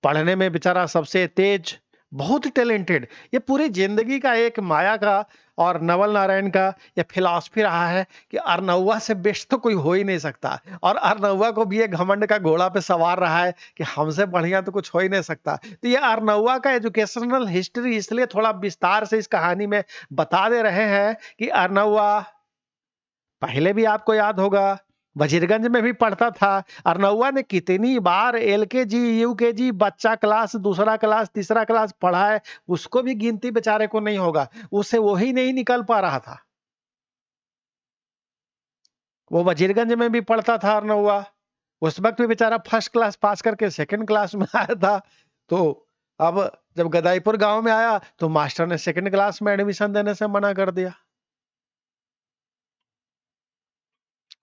पढ़ने में बेचारा सबसे तेज, बहुत टैलेंटेड, ये पूरी जिंदगी का एक माया का और नवल नारायण का ये फिलॉसफी रहा है कि अर्नवा से बेस्ट तो कोई हो ही नहीं सकता, और अर्नवा को भी ये घमंड का घोड़ा पे सवार रहा है कि हमसे बढ़िया तो कुछ हो ही नहीं सकता। तो ये अर्नवा का एजुकेशनल हिस्ट्री इसलिए थोड़ा विस्तार से इस कहानी में बता दे रहे हैं कि अर्नवा पहले भी आपको याद होगा वजीरगंज में भी पढ़ता था। अर्नवा ने कितनी बार LKG UKG बच्चा क्लास, दूसरा क्लास, तीसरा क्लास पढ़ा है, उसको भी गिनती बेचारे को नहीं होगा, उससे वही नहीं निकल पा रहा था। वो वजीरगंज में भी पढ़ता था अर्नवा, उस वक्त भी बेचारा फर्स्ट क्लास पास करके सेकंड क्लास में आया था। तो अब जब गदाईपुर गांव में आया तो मास्टर ने सेकंड क्लास में एडमिशन देने से मना कर दिया।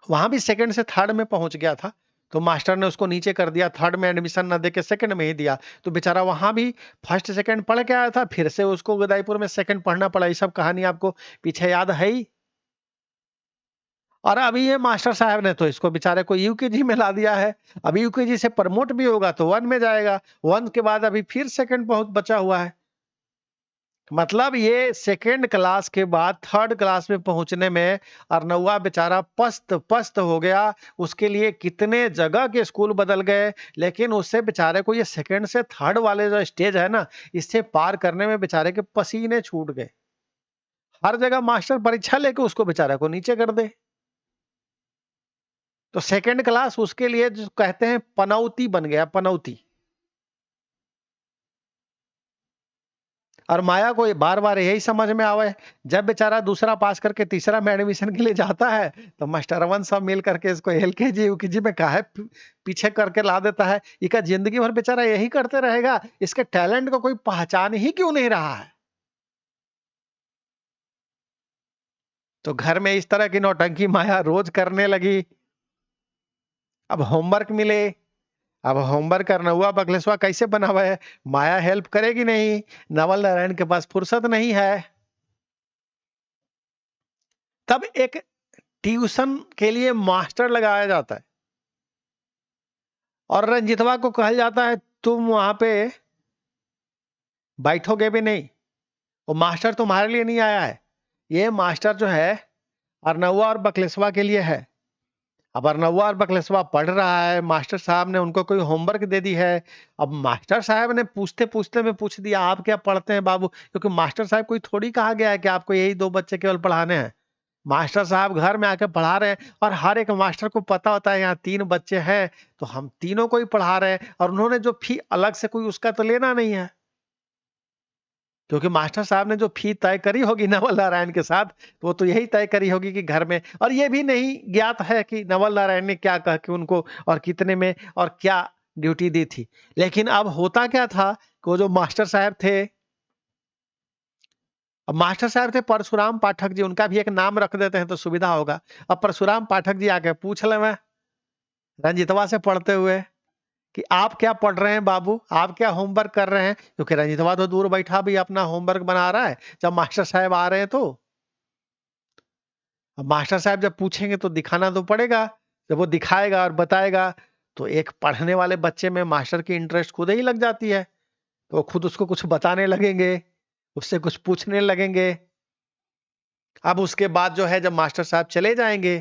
वहां भी सेकंड से थर्ड में पहुंच गया था, तो मास्टर ने उसको नीचे कर दिया, थर्ड में एडमिशन ना देके सेकंड में ही दिया। तो बेचारा वहां भी फर्स्ट सेकंड पढ़ के आया था, फिर से उसको गदाईपुर में सेकंड पढ़ना पड़ा। ये सब कहानी आपको पीछे याद है ही। और अभी ये मास्टर साहब ने तो इसको बेचारे को UKG में ला दिया है। अभी UKG से प्रमोट भी होगा तो 1 में जाएगा, 1 के बाद अभी फिर सेकंड बहुत बचा हुआ है। मतलब ये सेकंड क्लास के बाद थर्ड क्लास में पहुंचने में अर्नवा बेचारा पस्त पस्त हो गया। उसके लिए कितने जगह के स्कूल बदल गए, लेकिन उससे बेचारे को ये सेकंड से थर्ड वाले जो स्टेज है ना, इससे पार करने में बेचारे के पसीने छूट गए। हर जगह मास्टर परीक्षा लेके उसको बेचारे को नीचे कर दे। तो सेकंड क्लास उसके लिए जो कहते हैं पनौती बन गया, पनौती। और माया को बार बार यही समझ में आवे, जब बेचारा दूसरा पास करके तीसरा में एडमिशन के लिए जाता है तो मास्टरवन सब मिल करके इसको एलकेजी यूकेजी में काहे पीछे करके ला देता है। इसका जिंदगी भर बेचारा यही करते रहेगा, इसके टैलेंट को कोई पहचान ही क्यों नहीं रहा है। तो घर में इस तरह की नौटंकी माया रोज करने लगी। अब होमवर्क मिले, अब होमवर्क करना हुआ, बकलेसवा कैसे बनावा है, माया हेल्प करेगी नहीं, नवल नारायण के पास फुर्सत नहीं है। तब एक ट्यूशन के लिए मास्टर लगाया जाता है और रंजितवा को कहा जाता है तुम वहां पे बैठोगे भी नहीं, वो मास्टर तुम्हारे लिए नहीं आया है, ये मास्टर जो है अर्नवा और बकलेसवा के लिए है। अब अर्नवा और बकलेसवा पढ़ रहा है, मास्टर साहब ने उनको कोई होमवर्क दे दी है। अब मास्टर साहब ने पूछते पूछते में पूछ दिया आप क्या पढ़ते हैं बाबू, क्योंकि मास्टर साहब कोई थोड़ी कहा गया है कि आपको यही 2 बच्चे केवल पढ़ाने हैं। मास्टर साहब घर में आके पढ़ा रहे हैं और हर एक मास्टर को पता होता है यहाँ 3 बच्चे हैं तो हम तीनों को ही पढ़ा रहे हैं, और उन्होंने जो फी अलग से कोई उसका तो लेना नहीं है, क्योंकि मास्टर साहब ने जो फी तय करी होगी नवल नारायण के साथ वो तो यही तय करी होगी कि घर में, और ये भी नहीं ज्ञात है कि नवल नारायण ने क्या कह के उनको और कितने में और क्या ड्यूटी दी थी। लेकिन अब होता क्या था कि वो जो मास्टर साहब थे, अब मास्टर साहब थे परशुराम पाठक जी, उनका भी एक नाम रख देते हैं तो सुविधा होगा। अब परशुराम पाठक जी आके पूछ ले मैं रंजितवा से पढ़ते हुए कि आप क्या पढ़ रहे हैं बाबू, आप क्या होमवर्क कर रहे हैं, क्योंकि रंजितवा तो दूर बैठा भी अपना होमवर्क बना रहा है, जब मास्टर साहब आ रहे हैं तो। अब मास्टर साहब जब पूछेंगे तो दिखाना तो पड़ेगा, जब वो दिखाएगा और बताएगा तो एक पढ़ने वाले बच्चे में मास्टर की इंटरेस्ट खुद ही लग जाती है, तो वो खुद उसको कुछ बताने लगेंगे, उससे कुछ पूछने लगेंगे। अब उसके बाद जो है जब मास्टर साहब चले जाएंगे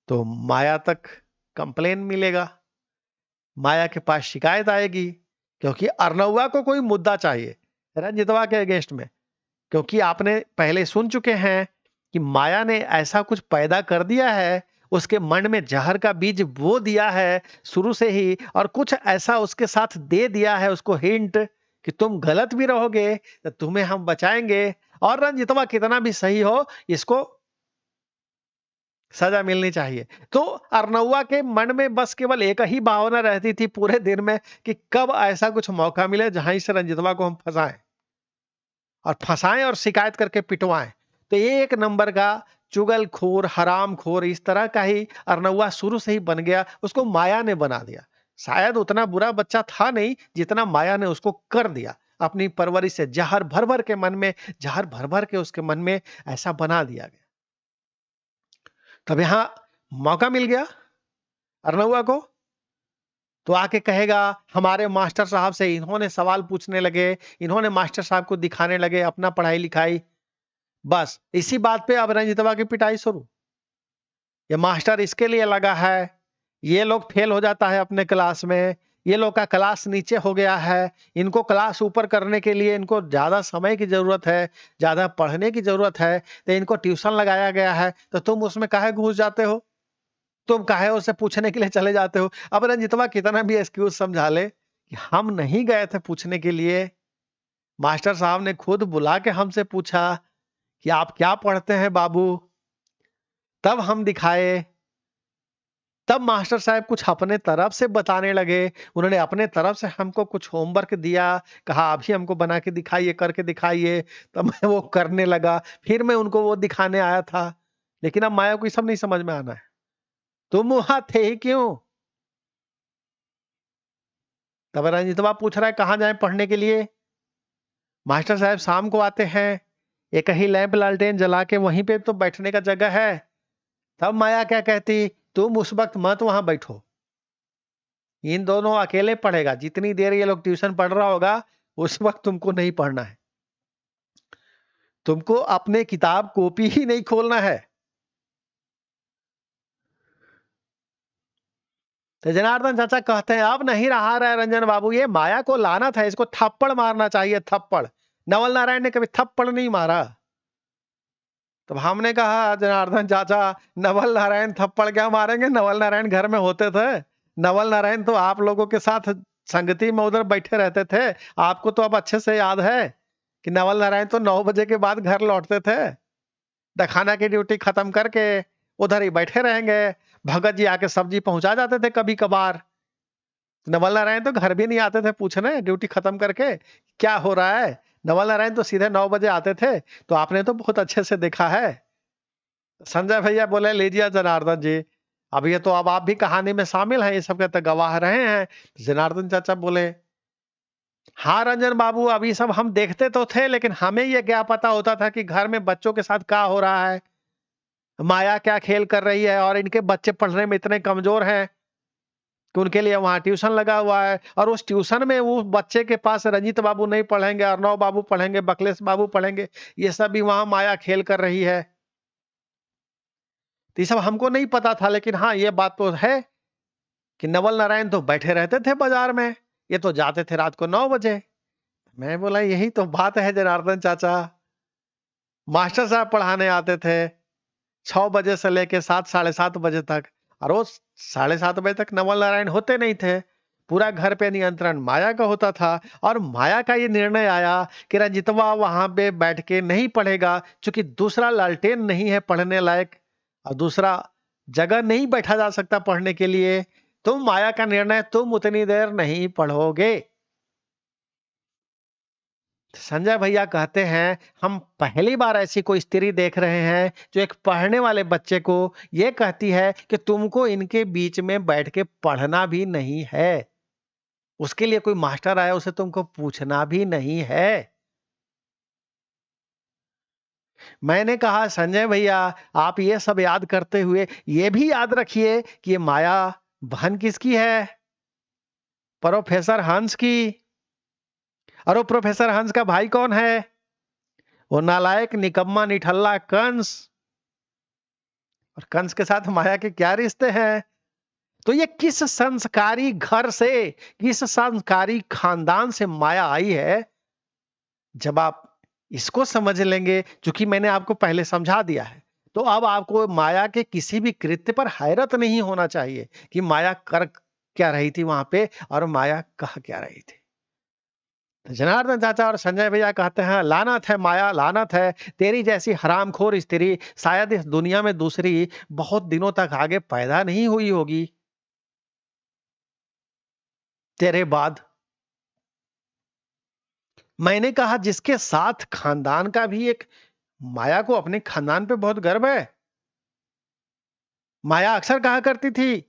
तो माया तक कंप्लेन मिलेगा, माया के पास शिकायत आएगी, क्योंकि अर्नवा को कोई मुद्दा चाहिए रंजितवा के अगेंस्ट में, क्योंकि आपने पहले सुन चुके हैं कि माया ने ऐसा कुछ पैदा कर दिया है, उसके मन में जहर का बीज बो दिया है शुरू से ही, और कुछ ऐसा उसके साथ दे दिया है उसको हिंट कि तुम गलत भी रहोगे तो तुम्हें हम बचाएंगे, और रंजितवा कितना भी सही हो इसको सजा मिलनी चाहिए। तो अर्नवा के मन में बस केवल एक ही भावना रहती थी पूरे दिन में कि कब ऐसा कुछ मौका मिले जहां से रंजितवा को हम फंसाएं और शिकायत करके पिटवाएं। तो ये एक नंबर का चुगलखोर हरामखोर इस तरह का ही अर्नवा शुरू से ही बन गया, उसको माया ने बना दिया। शायद उतना बुरा बच्चा था नहीं जितना माया ने उसको कर दिया, अपनी परवरिश से जहर भर भर के मन में, जहर भर भर के उसके मन में ऐसा बना दिया गया। तब यहां मौका मिल गया अर्नवा को, तो आके कहेगा हमारे मास्टर साहब से इन्होंने सवाल पूछने लगे, इन्होंने मास्टर साहब को दिखाने लगे अपना पढ़ाई लिखाई। बस इसी बात पे अब रंजितवा की पिटाई शुरू, ये मास्टर इसके लिए लगा है, ये लोग फेल हो जाता है अपने क्लास में, ये लोग का क्लास नीचे हो गया है, इनको क्लास ऊपर करने के लिए इनको ज्यादा समय की जरूरत है, ज्यादा पढ़ने की जरूरत है, तो इनको ट्यूशन लगाया गया है, तो तुम उसमें काहे घुस जाते हो, तुम काहे उससे पूछने के लिए चले जाते हो। अब रंजितवा कितना भी एक्सक्यूज समझा ले कि हम नहीं गए थे पूछने के लिए, मास्टर साहब ने खुद बुला के हमसे पूछा कि आप क्या पढ़ते हैं बाबू, तब हम दिखाए, तब मास्टर साहब कुछ अपने तरफ से बताने लगे, उन्होंने अपने तरफ से हमको कुछ होमवर्क दिया, कहा अभी हमको बना के दिखाइए, करके दिखाइए, तब मैं वो करने लगा, फिर मैं उनको वो दिखाने आया था। लेकिन अब माया को ये सब नहीं समझ में आना है, तुम वहां थे ही क्यों। तब रंजितवा पूछ रहा है कहाँ जाए पढ़ने के लिए, मास्टर साहब शाम को आते हैं, एक ही लैंप लालटेन जला के वहीं पे तो बैठने का जगह है। तब माया क्या कहती, तुम उस वक्त मत वहां बैठो, इन दोनों अकेले पढ़ेगा, जितनी देर ये लोग ट्यूशन पढ़ रहा होगा उस वक्त तुमको नहीं पढ़ना है, तुमको अपने किताब कॉपी ही नहीं खोलना है। तो जनार्दन चाचा कहते हैं अब नहीं रहा रंजन बाबू, ये माया को लाना था, इसको थप्पड़ मारना चाहिए, थप्पड़। नवल नारायण ने कभी थप्पड़ नहीं मारा। तब हमने कहा जनार्दन चाचा नवल नारायण थप्पड़ क्या मारेंगे, नवल नारायण घर में होते थे, नवल नारायण तो आप लोगों के साथ संगति में उधर बैठे रहते थे, आपको तो अब अच्छे से याद है कि नवल नारायण तो 9 बजे के बाद घर लौटते थे। दखाना की ड्यूटी खत्म करके उधर ही बैठे रहेंगे। भगत जी आके सब्जी पहुंचा जाते थे कभी कभार। नवल नारायण तो घर भी नहीं आते थे पूछने ड्यूटी खत्म करके क्या हो रहा है। नवल नारायण तो सीधे 9 बजे आते थे। तो आपने तो बहुत अच्छे से देखा है। संजय भैया बोले, लीजिए जनार्दन जी, अब आप भी कहानी में शामिल हैं, ये सब के तो गवाह रहे हैं। जनार्दन चाचा बोले, हाँ रंजन बाबू, अभी सब हम देखते तो थे, लेकिन हमें ये क्या पता होता था कि घर में बच्चों के साथ क्या हो रहा है, माया क्या खेल कर रही है, और इनके बच्चे पढ़ने में इतने कमजोर हैं कि उनके लिए वहां ट्यूशन लगा हुआ है, और उस ट्यूशन में वो बच्चे के पास रंजीत बाबू नहीं पढ़ेंगे, अर्णव बाबू पढ़ेंगे, बकलेश बाबू पढ़ेंगे, ये सब भी वहां माया खेल कर रही है। तो ये सब हमको नहीं पता था, लेकिन हाँ ये बात तो है कि नवल नारायण तो बैठे रहते थे बाजार में, ये तो जाते थे रात को 9 बजे। मैं बोला, यही तो बात है जनार्दन चाचा, मास्टर साहब पढ़ाने आते थे 6 बजे से लेके 7 साढ़े 7 बजे तक, और वो 7:30 बजे तक नवल नारायण होते नहीं थे। पूरा घर पे नियंत्रण माया का होता था, और माया का ये निर्णय आया कि रंजितवा वहां पे बैठ के नहीं पढ़ेगा, क्योंकि दूसरा लालटेन नहीं है पढ़ने लायक, और दूसरा जगह नहीं बैठा जा सकता पढ़ने के लिए। तुम माया का निर्णय, तुम उतनी देर नहीं पढ़ोगे। संजय भैया कहते हैं, हम पहली बार ऐसी कोई स्त्री देख रहे हैं जो एक पढ़ने वाले बच्चे को ये कहती है कि तुमको इनके बीच में बैठ के पढ़ना भी नहीं है। उसके लिए कोई मास्टर आया, उसे तुमको पूछना भी नहीं है। मैंने कहा, संजय भैया, आप ये सब याद करते हुए ये भी याद रखिए कि ये माया बहन किसकी है? प्रोफेसर हंस की। और वो प्रोफेसर हंस का भाई कौन है? वो नालायक निकम्मा निठल्ला कंस। और कंस के साथ माया के क्या रिश्ते हैं? तो ये किस संस्कारी घर से, किस संस्कारी खानदान से माया आई है? जब आप इसको समझ लेंगे, क्योंकि मैंने आपको पहले समझा दिया है, तो अब आपको माया के किसी भी कृत्य पर हैरत नहीं होना चाहिए कि माया कर क्या रही थी वहां पे, और माया कह क्या रही थी। तो जनार्दन चाचा और संजय भैया कहते हैं, लानत है माया, लानत है, तेरी जैसी हरामखोर स्त्री शायद इस दुनिया में दूसरी बहुत दिनों तक आगे पैदा नहीं हुई होगी तेरे बाद। मैंने कहा, जिसके साथ खानदान का भी एक, माया को अपने खानदान पे बहुत गर्व है। माया अक्सर कहा करती थी,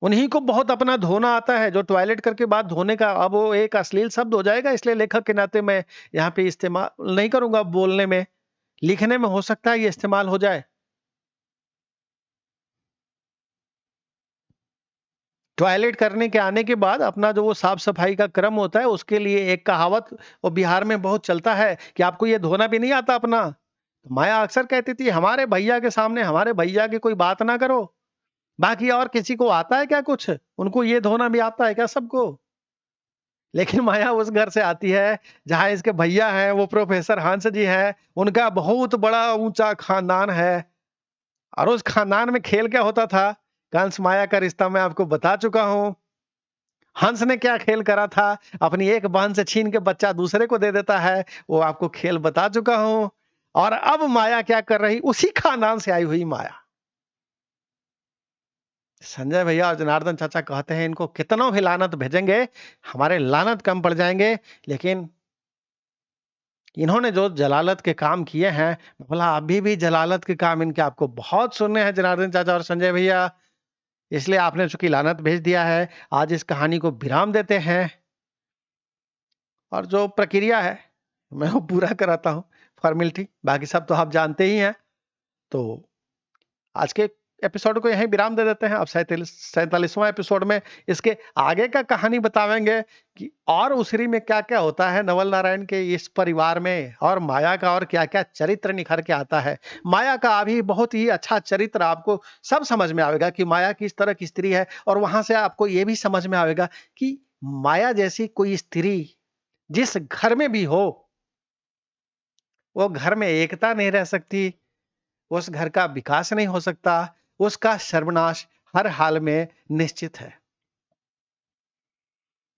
उन्हीं को बहुत अपना धोना आता है, जो टॉयलेट करके बाद धोने का, अब वो एक अश्लील शब्द हो जाएगा, इसलिए लेखक के नाते मैं यहाँ पे इस्तेमाल नहीं करूंगा बोलने में। लिखने में हो सकता है ये इस्तेमाल हो जाए। टॉयलेट करने के आने के बाद अपना जो वो साफ सफाई का क्रम होता है, उसके लिए एक कहावत वो बिहार में बहुत चलता है कि आपको ये धोना भी नहीं आता अपना। तो माया अक्सर कहती थी, हमारे भैया के सामने हमारे भैया की कोई बात ना करो। बाकी और किसी को आता है क्या कुछ? उनको ये धोना भी आता है क्या सबको? लेकिन माया उस घर से आती है जहां इसके भैया हैं, वो प्रोफेसर हंस जी हैं, उनका बहुत बड़ा ऊंचा खानदान है। और उस खानदान में खेल क्या होता था, कंस माया का रिश्ता मैं आपको बता चुका हूं। हंस ने क्या खेल करा था, अपनी एक बहन से छीन के बच्चा दूसरे को दे देता है, वो आपको खेल बता चुका हूं। और अब माया क्या कर रही, उसी खानदान से आई हुई माया। संजय भैया और जनार्दन चाचा कहते हैं, इनको कितना भी लानत भेजेंगे, हमारे लानत कम पड़ जाएंगे। लेकिन इन्होंने जो जलालत के काम किए हैं, बोला अभी भी जलालत के काम इनके आपको बहुत सुनने हैं जनार्दन चाचा और संजय भैया। इसलिए आपने चूंकि लानत भेज दिया है, आज इस कहानी को विराम देते हैं। और जो प्रक्रिया है मैं वो पूरा कराता हूँ, फॉर्मेलिटी, बाकी सब तो आप जानते ही हैं। तो आज के एपिसोड को यहीं विराम दे देते हैं। अब 47वां एपिसोड में इसके आगे का कहानी बतावेंगे कि और उसिरी में क्या क्या होता है नवल नारायण के इस परिवार में, और माया का और क्या क्या चरित्र निखर के आता है। माया का अभी बहुत ही अच्छा चरित्र आपको सब समझ में आएगा कि माया किस तरह की स्त्री है, और वहां से आपको ये भी समझ में आएगा कि माया जैसी कोई स्त्री जिस घर में भी हो, वो घर में एकता नहीं रह सकती, उस घर का विकास नहीं हो सकता, उसका सर्वनाश हर हाल में निश्चित है।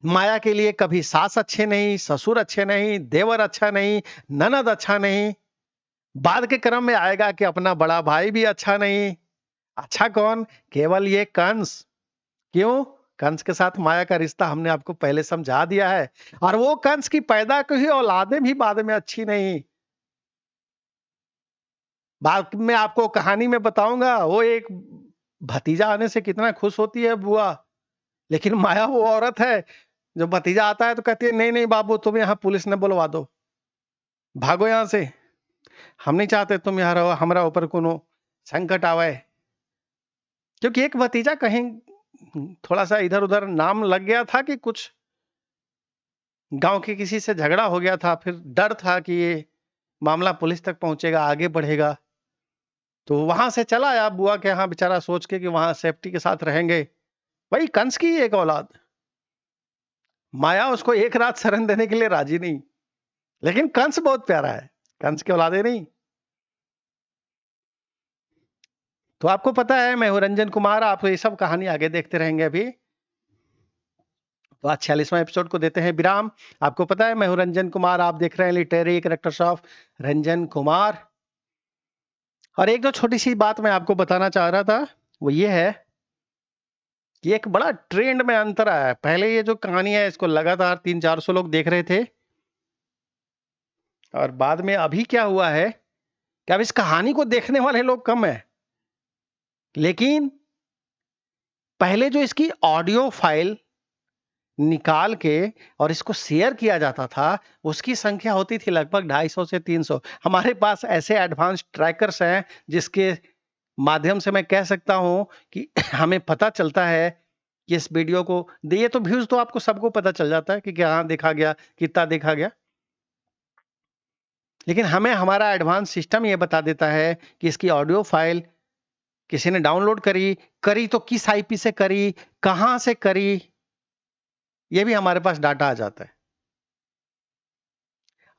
माया के लिए कभी सास अच्छे नहीं, ससुर अच्छे नहीं, देवर अच्छा नहीं, ननद अच्छा नहीं। बाद के क्रम में आएगा कि अपना बड़ा भाई भी अच्छा नहीं। अच्छा कौन? केवल ये कंस। क्यों? कंस के साथ माया का रिश्ता हमने आपको पहले समझा दिया है। और वो कंस की पैदा की हुई औलादें भी बाद में अच्छी नहीं। बाद में आपको कहानी में बताऊंगा, वो एक भतीजा आने से कितना खुश होती है बुआ, लेकिन माया वो औरत है जो भतीजा आता है तो कहती है नहीं नहीं बाबू, तुम यहाँ पुलिस ने बुलवा दो, भागो यहाँ से, हम नहीं चाहते तुम यहाँ रहो, हमारा ऊपर कोनो संकट आवे। क्योंकि एक भतीजा कहीं थोड़ा सा इधर उधर नाम लग गया था कि कुछ गांव के किसी से झगड़ा हो गया था, फिर डर था कि ये मामला पुलिस तक पहुंचेगा, आगे बढ़ेगा, तो वहां से चला आया बुआ के यहाँ बेचारा, सोच के कि वहां सेफ्टी के साथ रहेंगे। वही कंस की एक औलाद। माया उसको एक रात शरण देने के लिए राजी नहीं, लेकिन कंस बहुत प्यारा है, कंस की औलादे नहीं। तो आपको पता है मैं हूं रंजन कुमार, आप ये सब कहानी आगे देखते रहेंगे अभी। तो आज 46वां एपिसोड को देते हैं विराम। आपको पता है मैं हूं रंजन कुमार, आप देख रहे हैं literary characters of Ranjan Kumar. और एक दो छोटी सी बात मैं आपको बताना चाह रहा था, वो ये है कि एक बड़ा ट्रेंड में अंतर आया है। पहले ये जो कहानी है इसको लगातार 300-400 लोग देख रहे थे, और बाद में अभी क्या हुआ है कि अब इस कहानी को देखने वाले लोग कम है, लेकिन पहले जो इसकी ऑडियो फाइल निकाल के और इसको शेयर किया जाता था, उसकी संख्या होती थी लगभग 250 से 300। हमारे पास ऐसे एडवांस ट्रैकर्स हैं जिसके माध्यम से मैं कह सकता हूं कि हमें पता चलता है कि इस वीडियो को ये तो व्यूज तो आपको सबको पता चल जाता है कि क्या देखा गया, कितना देखा गया, लेकिन हमें हमारा एडवांस सिस्टम ये बता देता है कि इसकी ऑडियो फाइल किसी ने डाउनलोड करी, करी तो किस आईपी से करी, कहां से करी, ये भी हमारे पास डाटा आ जाता है।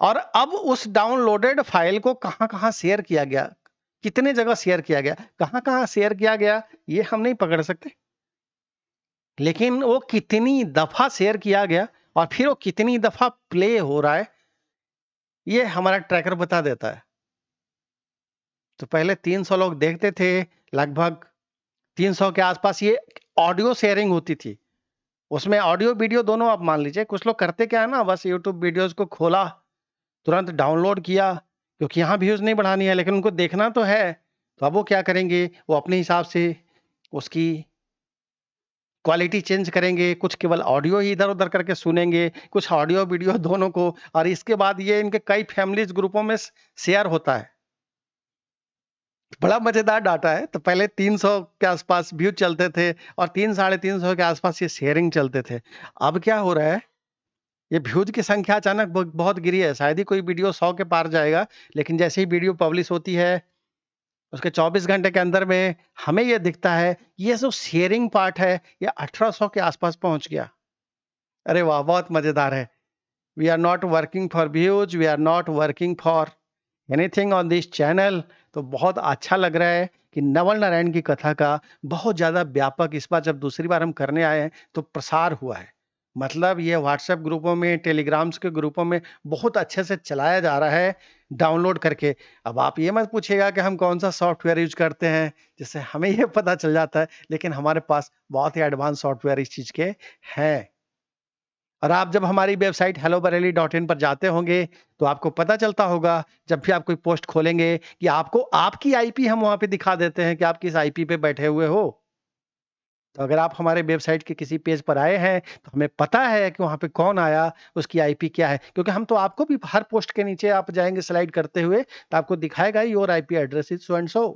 और अब उस डाउनलोडेड फाइल को कहां-कहां शेयर किया गया, कितने जगह शेयर किया गया, कहां-कहां शेयर किया गया, ये हम नहीं पकड़ सकते। लेकिन वो कितनी दफा शेयर किया गया और फिर वो कितनी दफा प्ले हो रहा है, ये हमारा ट्रैकर बता देता है। तो पहले 300 लोग देखते थे, लगभग 300 के आसपास ये ऑडियो शेयरिंग होती थी। उसमें ऑडियो वीडियो दोनों आप मान लीजिए। कुछ लोग करते क्या है ना, बस यूट्यूब वीडियोस को खोला, तुरंत डाउनलोड किया, क्योंकि यहाँ व्यूज नहीं बढ़ानी है लेकिन उनको देखना तो है। तो अब वो क्या करेंगे, वो अपने हिसाब से उसकी क्वालिटी चेंज करेंगे, कुछ केवल ऑडियो ही इधर उधर करके सुनेंगे, कुछ ऑडियो वीडियो दोनों को, और इसके बाद ये इनके कई फैमिलीज ग्रुपों में शेयर होता है। बड़ा मजेदार डाटा है। तो पहले 300 के आसपास व्यू चलते थे और 300-350 के आसपास ये शेयरिंग चलते थे। अब क्या हो रहा है, ये व्यूज की संख्या अचानक बहुत गिरी है। शायद ही कोई वीडियो 100 के पार जाएगा, लेकिन जैसे ही वीडियो पब्लिश होती है उसके 24 घंटे के अंदर में हमें ये दिखता है, ये जो शेयरिंग पार्ट है ये 1800 के आसपास पहुंच गया। अरे वाह, बहुत मजेदार है। We are not working for views, we are not working for anything on this channel. तो बहुत अच्छा लग रहा है कि नवल नारायण की कथा का बहुत ज़्यादा व्यापक इस बार जब दूसरी बार हम करने आए हैं तो प्रसार हुआ है। मतलब ये व्हाट्सएप ग्रुपों में, टेलीग्राम्स के ग्रुपों में बहुत अच्छे से चलाया जा रहा है डाउनलोड करके। अब आप ये मत पूछिएगा कि हम कौन सा सॉफ्टवेयर यूज करते हैं जिससे हमें ये पता चल जाता है, लेकिन हमारे पास बहुत ही एडवांस सॉफ्टवेयर इस चीज़ के हैं। और आप जब हमारी वेबसाइट hellobareilly.in पर जाते होंगे तो आपको पता चलता होगा, जब भी आप कोई पोस्ट खोलेंगे, कि आपको आपकी आईपी हम वहां पे दिखा देते हैं कि आप किस आईपी पे बैठे हुए हो। तो अगर आप हमारे वेबसाइट के किसी पेज पर आए हैं तो हमें पता है कि वहां पे कौन आया, उसकी आईपी क्या है, क्योंकि हम तो आपको भी हर पोस्ट के नीचे आप जाएंगे स्लाइड करते हुए तो आपको दिखाएगा your IP address is so and so.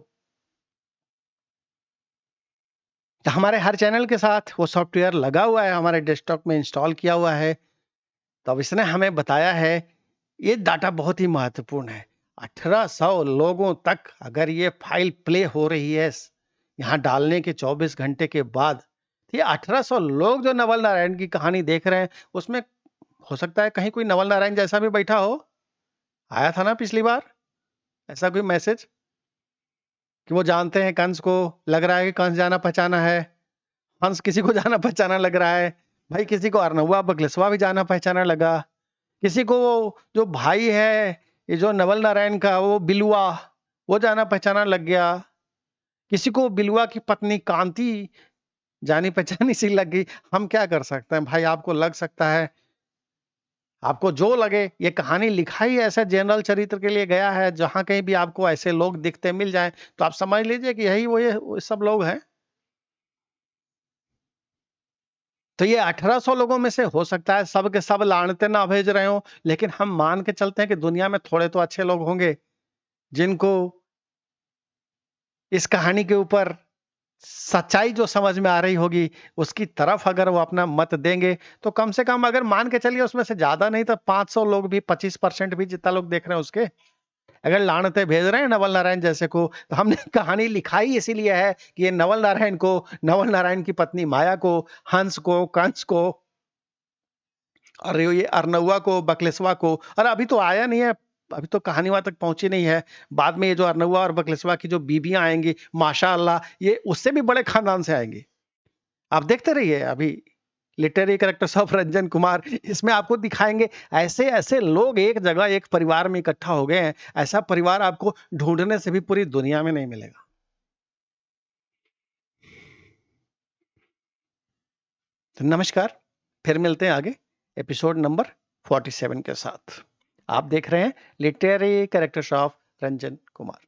तो हमारे हर चैनल के साथ वो सॉफ्टवेयर लगा हुआ है, हमारे डेस्कटॉप में इंस्टॉल किया हुआ है। तो अब इसने हमें बताया है, ये डाटा बहुत ही महत्वपूर्ण है। 1800 लोगों तक अगर ये फाइल प्ले हो रही है यहाँ डालने के 24 घंटे के बाद, तो ये 1800 लोग जो नवल नारायण की कहानी देख रहे हैं, उसमें हो सकता है कहीं कोई नवल नारायण जैसा भी बैठा हो। आया था ना पिछली बार ऐसा कोई मैसेज कि वो जानते हैं कंस को, लग रहा है कि कंस जाना पहचाना है, हंस किसी को जाना पहचाना लग रहा है, भाई किसी को अरनहुआ बकलेसवा भी जाना पहचाना लगा, किसी को वो जो भाई है, ये जो नवल नारायण का वो बिलुआ, वो जाना पहचाना लग गया। किसी को बिलुआ की पत्नी कांति जानी पहचानी सी लग गई। हम क्या कर सकते हैं भाई, आपको लग सकता है, आपको जो लगे। ये कहानी लिखा ही ऐसा जनरल चरित्र के लिए गया है, जहां कहीं भी आपको ऐसे लोग दिखते मिल जाएं तो आप समझ लीजिए कि यही वो सब लोग हैं। तो ये 1800 लोगों में से हो सकता है सब के सब लानते ना भेज रहे हो, लेकिन हम मान के चलते हैं कि दुनिया में थोड़े तो अच्छे लोग होंगे जिनको इस कहानी के ऊपर सच्चाई जो समझ में आ रही होगी, उसकी तरफ अगर वो अपना मत देंगे, तो कम से कम अगर मान के चलिए उसमें से ज्यादा नहीं तो 500 लोग भी, 25% भी जितना लोग देख रहे हैं उसके अगर लानते भेज रहे हैं नवल नारायण जैसे को, तो हमने कहानी लिखाई इसीलिए है कि ये नवल नारायण को, नवल नारायण की पत्नी माया को, हंस को, कंस को, और ये अरनउआ को, बकलेसवा को, और अभी तो आया नहीं है, अभी तो कहानी वहां तक पहुंची नहीं है। बाद में ये जो अरनउआ और बकलेसवा की जो बीबियां आएंगी, माशाअल्लाह, ये उससे भी बड़े खानदान से आएंगी। आप देखते रहिए अभी literary characters of Ranjan Kumar, इसमें आपको दिखाएंगे ऐसे ऐसे लोग एक जगह एक परिवार में इकट्ठा हो गए हैं। ऐसा परिवार आपको ढूंढने से भी पूरी दुनिया में नहीं मिलेगा। तो नमस्कार, फिर मिलते हैं आगे एपिसोड नंबर 47 के साथ। आप देख रहे हैं literary characters of Ranjan Kumar.